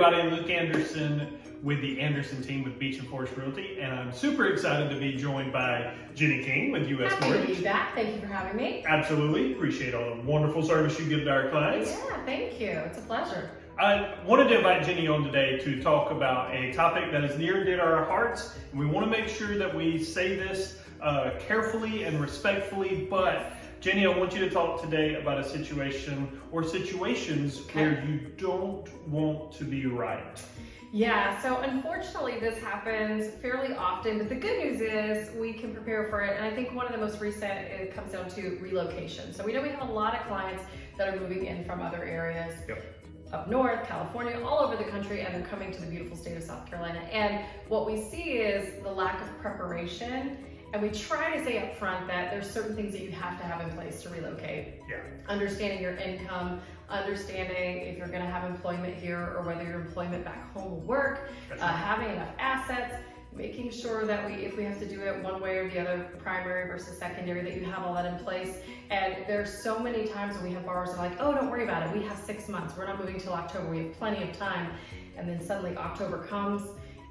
everybody, Luke Anderson with the Anderson team with Beach and Forest Realty, and I'm super excited to be joined by Jenny King with US Happy Mortgage. to be back. Thank you for having me. Absolutely, appreciate all the wonderful service you give to our clients. Yeah, thank you. It's a pleasure. I wanted to invite Jenny on today to talk about a topic that is near and dear to our hearts, and we want to make sure that we say this carefully and respectfully, but Jenny, I want you to talk today about a situation or situations where you don't want to be right. Yeah, so unfortunately this happens fairly often, but the good news is we can prepare for it. And I think one of the most recent, it comes down to relocation. So we know we have a lot of clients that are moving in from other areas. Yep. Up north, California, all over the country, and they're coming to the beautiful state of South Carolina. And what we see is the lack of preparation. And we try to say up front that there's certain things that you have to have in place to relocate. Yeah. Understanding your income, understanding if you're gonna have employment here or whether your employment back home will work, having enough assets, making sure that if we have to do it one way or the other, primary versus secondary, that you have all that in place. And there's so many times when we have borrowers that are like, oh, don't worry about it. We have 6 months. We're not moving till October. We have plenty of time. And then suddenly October comes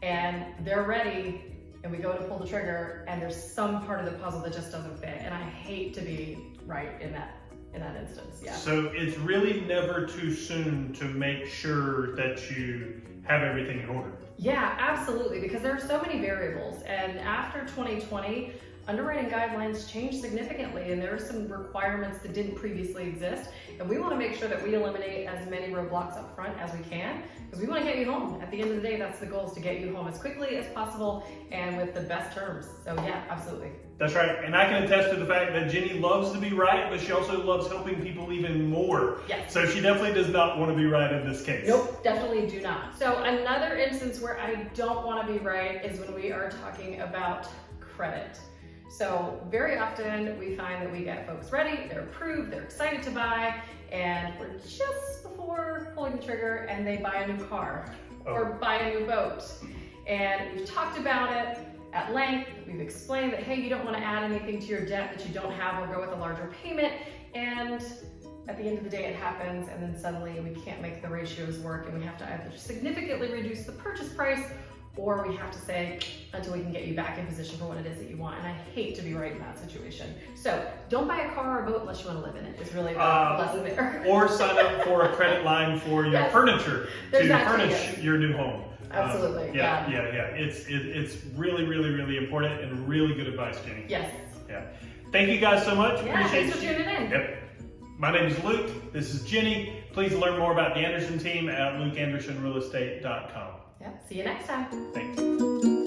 and they're ready, and we go to pull the trigger, and there's some part of the puzzle that just doesn't fit. And I hate to be right in that instance. Yeah. So it's really never too soon to make sure that you have everything in order. Yeah, absolutely, because there are so many variables. And after 2020, underwriting guidelines changed significantly, and there are some requirements that didn't previously exist. And we want to make sure that we eliminate as many roadblocks up front as we can, because we want to get you home. At the end of the day, that's the goal, is to get you home as quickly as possible and with the best terms. So yeah, absolutely. That's right. And I can attest to the fact that Jenny loves to be right, but she also loves helping people even more. Yes. So she definitely does not want to be right in this case. Nope, definitely do not. So another instance where I don't want to be right is when we are talking about credit. So very often we find that we get folks ready, they're approved, they're excited to buy, and we're just before pulling the trigger and they buy a new car or buy a new boat. And we've talked about it at length. We've explained that, hey, you don't want to add anything to your debt that you don't have or go with a larger payment. And at the end of the day, it happens, and then suddenly we can't make the ratios work, and we have to either significantly reduce the purchase price, or we have to say until we can get you back in position for what it is that you want. And I hate to be right in that situation. So don't buy a car or a boat unless you want to live in it, is really the lesson there. Or sign up for a credit line for your furniture to furnish your new home. Absolutely. Yeah. It's really, really, really important and really good advice, Jenny. Yes. Yeah. Thank you guys so much. Yeah, Appreciate thanks for tuning in. Yep. My name is Luke. This is Jenny. Please learn more about the Anderson team at lukeiamyourrealtor.com. Yeah. See you next time. Thanks.